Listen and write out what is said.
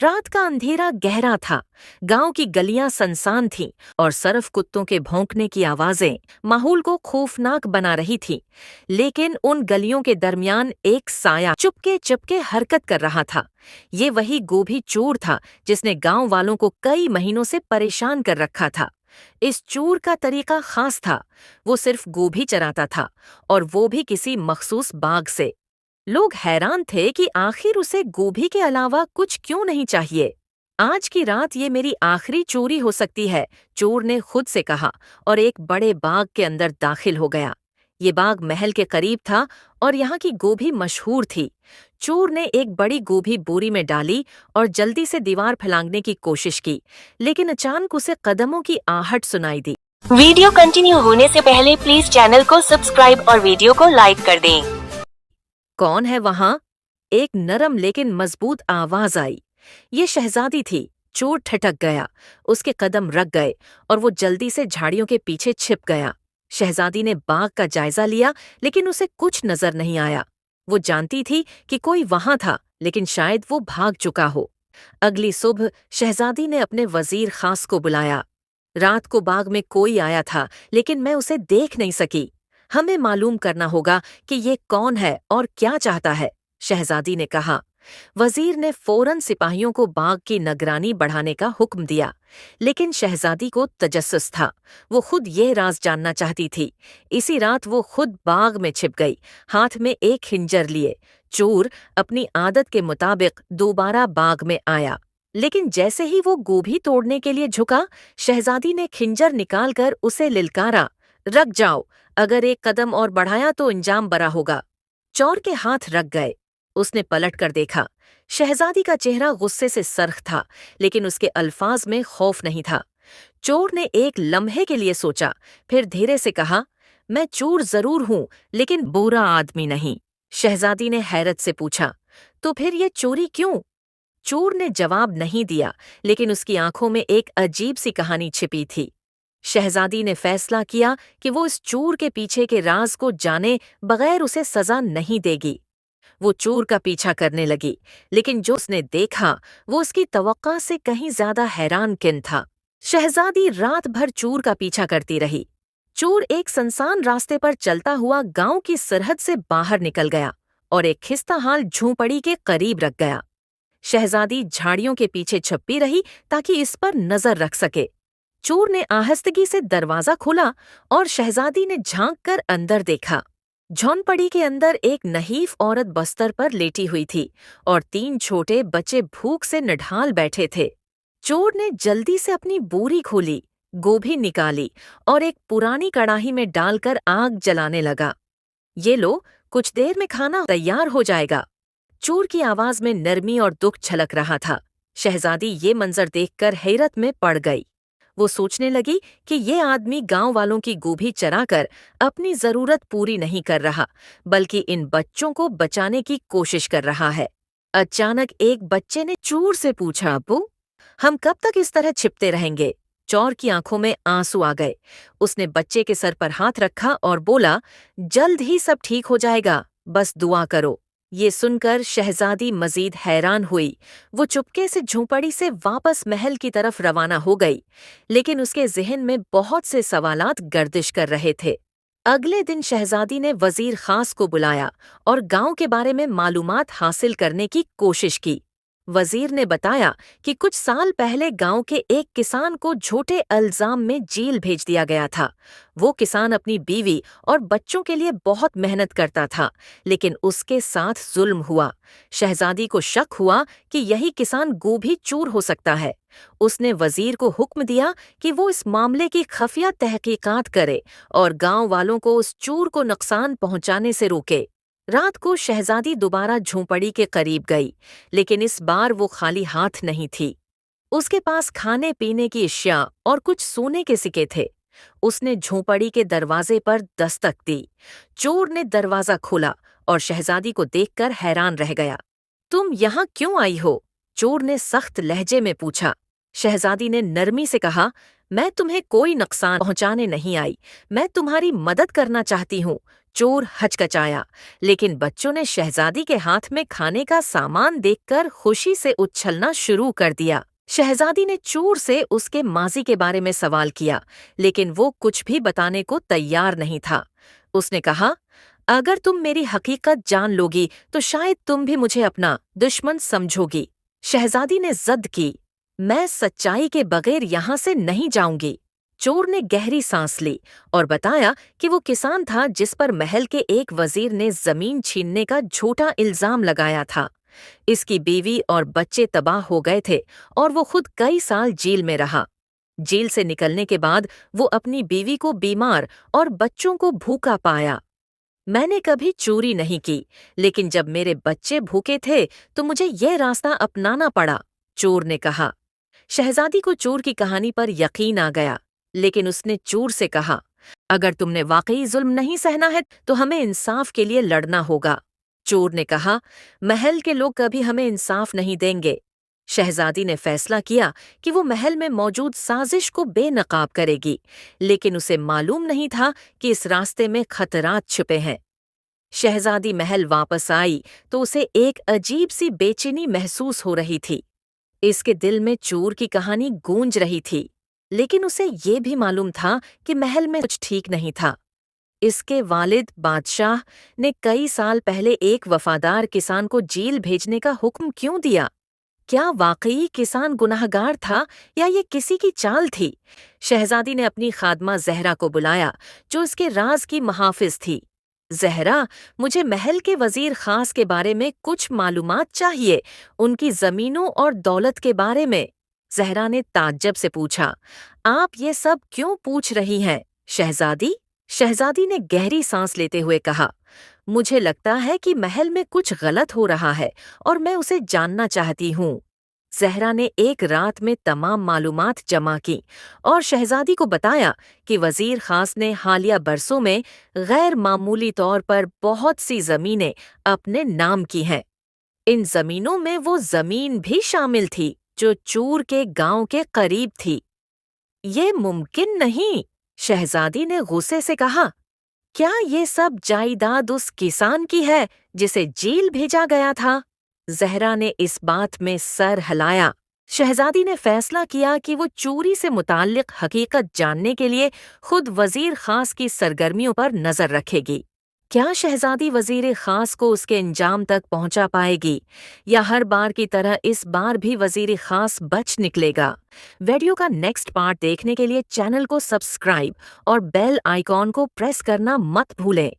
रात का अंधेरा गहरा था। गांव की गलियां सुनसान थीं और सरफ कुत्तों के भौंकने की आवाजें माहौल को खौफनाक बना रही थीं। लेकिन उन गलियों के दरमियान एक साया चुपके चुपके हरकत कर रहा था। ये वही गोभी चोर था जिसने गांव वालों को कई महीनों से परेशान कर रखा था। इस चोर का तरीका खास था। वो सिर्फ गोभी चराता था, और वो भी किसी मखसूस बाग से। लोग हैरान थे कि आखिर उसे गोभी के अलावा कुछ क्यों नहीं चाहिए। आज की रात ये मेरी आखिरी चोरी हो सकती है, चोर ने खुद से कहा, और एक बड़े बाग के अंदर दाखिल हो गया। ये बाग महल के करीब था और यहाँ की गोभी मशहूर थी। चोर ने एक बड़ी गोभी बोरी में डाली और जल्दी से दीवार फैलाने की कोशिश की, लेकिन अचानक उसे कदमों की आहट सुनाई दी। वीडियो कंटिन्यू होने से पहले प्लीज चैनल को सब्सक्राइब और वीडियो को लाइक कर दें। कौन है वहां? एक नरम लेकिन मजबूत आवाज आई। ये शहजादी थी। चोर ठिठक गया, उसके कदम रख गए और वो जल्दी से झाड़ियों के पीछे छिप गया। शहजादी ने बाग का जायजा लिया, लेकिन उसे कुछ नजर नहीं आया। वो जानती थी कि कोई वहां था, लेकिन शायद वो भाग चुका हो। अगली सुबह शहजादी ने अपने वजीर खास को बुलाया। रात को बाग में कोई आया था, लेकिन मैं उसे देख नहीं सकी। हमें मालूम करना होगा कि ये कौन है और क्या चाहता है, शहजादी ने कहा। वजीर ने फौरन सिपाहियों को बाग की निगरानी बढ़ाने का हुक्म दिया, लेकिन शहजादी को तजस्सुस था। वो खुद ये राज जानना चाहती थी। इसी रात वो खुद बाग में छिप गई, हाथ में एक खिंजर लिए। चोर अपनी आदत के मुताबिक दोबारा बाग में आया, लेकिन जैसे ही वो गोभी तोड़ने के लिए झुका, शहजादी ने खिंजर निकालकर उसे लिलकारा, रख जाओ, अगर एक कदम और बढ़ाया तो इंजाम बरा होगा। चोर के हाथ रख गए। उसने पलट कर देखा। शहजादी का चेहरा गुस्से से सर्ख था, लेकिन उसके अल्फाज में खौफ नहीं था। चोर ने एक लम्हे के लिए सोचा, फिर धीरे से कहा, मैं चोर जरूर हूं, लेकिन बुरा आदमी नहीं। शहजादी ने हैरत से पूछा, तो फिर ये चोरी क्यों? चोर ने जवाब नहीं दिया, लेकिन उसकी आंखों में एक अजीब सी कहानी छिपी थी। शहजादी ने फैसला किया कि वो इस चोर के पीछे के राज को जाने बगैर उसे सजा नहीं देगी। वो चोर का पीछा करने लगी, लेकिन जो उसने देखा वो उसकी तवक्का से कहीं ज्यादा हैरानकिन था। शहजादी रात भर चोर का पीछा करती रही। चोर एक सुनसान रास्ते पर चलता हुआ गांव की सरहद से बाहर निकल गया और एक खिस्ताहाल झोंपड़ी के करीब रख गया। शहजादी झाड़ियों के पीछे छुपी रही ताकि इस पर नजर रख सके। चोर ने आहिस्तगी से दरवाजा खोला और शहजादी ने झांक कर अंदर देखा। झोंपड़ी के अंदर एक नहीफ औरत बस्तर पर लेटी हुई थी और 3 छोटे बच्चे भूख से निढाल बैठे थे। चोर ने जल्दी से अपनी बोरी खोली, गोभी निकाली और एक पुरानी कड़ाही में डालकर आग जलाने लगा। ये लो, कुछ देर में खाना तैयार हो जाएगा। चोर की आवाज में नरमी और दुख छलक रहा था। शहजादी ये मंजर देखकर हैरत में पड़ गई। वो सोचने लगी कि ये आदमी गांव वालों की गोभी चराकर अपनी जरूरत पूरी नहीं कर रहा, बल्कि इन बच्चों को बचाने की कोशिश कर रहा है। अचानक एक बच्चे ने चोर से पूछा, अब्बू, हम कब तक इस तरह छिपते रहेंगे? चोर की आंखों में आंसू आ गए। उसने बच्चे के सर पर हाथ रखा और बोला, जल्द ही सब ठीक हो जाएगा, बस दुआ करो। ये सुनकर शहजादी मजीद हैरान हुई। वो चुपके से झोंपड़ी से वापस महल की तरफ रवाना हो गई, लेकिन उसके ज़हन में बहुत से सवालात गर्दिश कर रहे थे। अगले दिन शहजादी ने वजीर खास को बुलाया और गांव के बारे में मालूमात हासिल करने की कोशिश की। वजीर ने बताया कि कुछ साल पहले गांव के एक किसान को झूठे इल्जाम में जेल भेज दिया गया था। वो किसान अपनी बीवी और बच्चों के लिए बहुत मेहनत करता था, लेकिन उसके साथ जुल्म हुआ। शहजादी को शक हुआ कि यही किसान गोभी चोर हो सकता है। उसने वजीर को हुक्म दिया कि वो इस मामले की खुफिया तहकीकात करे और गांव वालों को उस चोर को नुकसान पहुंचाने से रोके। रात को शहजादी दोबारा झोंपड़ी के करीब गई, लेकिन इस बार वो खाली हाथ नहीं थी। उसके पास खाने पीने की अशिया और कुछ सोने के सिक्के थे। उसने झोंपड़ी के दरवाजे पर दस्तक दी। चोर ने दरवाजा खोला और शहजादी को देखकर हैरान रह गया। तुम यहाँ क्यों आई हो? चोर ने सख्त लहजे में पूछा। शहजादी ने नरमी से कहा, मैं तुम्हें कोई नुकसान पहुंचाने नहीं आई, मैं तुम्हारी मदद करना चाहती हूँ। चोर हचकचाया, लेकिन बच्चों ने शहजादी के हाथ में खाने का सामान देखकर खुशी से उछलना शुरू कर दिया। शहजादी ने चोर से उसके माजी के बारे में सवाल किया, लेकिन वो कुछ भी बताने को तैयार नहीं था। उसने कहा, अगर तुम मेरी हकीकत जान लोगी तो शायद तुम भी मुझे अपना दुश्मन समझोगी। शहजादी ने जिद की, मैं सच्चाई के बगैर यहाँ से नहीं जाऊंगी। चोर ने गहरी सांस ली और बताया कि वो किसान था जिस पर महल के एक वजीर ने जमीन छीनने का झूठा इल्जाम लगाया था। इसकी बीवी और बच्चे तबाह हो गए थे और वो खुद कई साल जेल में रहा। जेल से निकलने के बाद वो अपनी बीवी को बीमार और बच्चों को भूखा पाया। मैंने कभी चोरी नहीं की, लेकिन जब मेरे बच्चे भूखे थे तो मुझे यह रास्ता अपनाना पड़ा, चोर ने कहा। शहजादी को चोर की कहानी पर यकीन आ गया, लेकिन उसने चोर से कहा, अगर तुमने वाकई जुल्म नहीं सहना है तो हमें इंसाफ के लिए लड़ना होगा। चोर ने कहा, महल के लोग कभी हमें इंसाफ नहीं देंगे। शहजादी ने फैसला किया कि वो महल में मौजूद साजिश को बेनकाब करेगी, लेकिन उसे मालूम नहीं था कि इस रास्ते में खतरात छिपे हैं। शहजादी महल वापस आई तो उसे एक अजीब सी बेचैनी महसूस हो रही थी। इसके दिल में चोर की कहानी गूंज रही थी, लेकिन उसे ये भी मालूम था कि महल में कुछ ठीक नहीं था। इसके वालिद बादशाह ने कई साल पहले एक वफादार किसान को जेल भेजने का हुक्म क्यों दिया? क्या वाकई किसान गुनाहगार था या ये किसी की चाल थी? शहजादी ने अपनी खादमा जहरा को बुलाया, जो उसके राज की मुहाफिज थी। जहरा, मुझे महल के वजीर खास के बारे में कुछ मालूमात चाहिए, उनकी जमीनों और दौलत के बारे में। जहरा ने ताज्जुब से पूछा, आप ये सब क्यों पूछ रही हैं, शहजादी? शहजादी ने गहरी सांस लेते हुए कहा, मुझे लगता है कि महल में कुछ गलत हो रहा है और मैं उसे जानना चाहती हूँ। जहरा ने एक रात में तमाम मालूमात जमा की और शहजादी को बताया कि वजीर खास ने हालिया बरसों में गैर मामूली तौर पर बहुत सी जमीनें अपने नाम की हैं। इन जमीनों में वो जमीन भी शामिल थी जो चूर के गांव के करीब थी। ये मुमकिन नहीं, शहजादी ने गुस्से से कहा। क्या ये सब जायदाद उस किसान की है जिसे जेल भेजा गया था? जहरा ने इस बात में सर हिलाया। शहजादी ने फैसला किया कि वो चोरी से मुताल्लिक हकीकत जानने के लिए खुद वजीर खास की सरगर्मियों पर नजर रखेगी। क्या शहजादी वजीर खास को उसके अंजाम तक पहुंचा पाएगी, या हर बार की तरह इस बार भी वजीर खास बच निकलेगा? वीडियो का नेक्स्ट पार्ट देखने के लिए चैनल को सब्सक्राइब और बेल आइकॉन को प्रेस करना मत भूलें।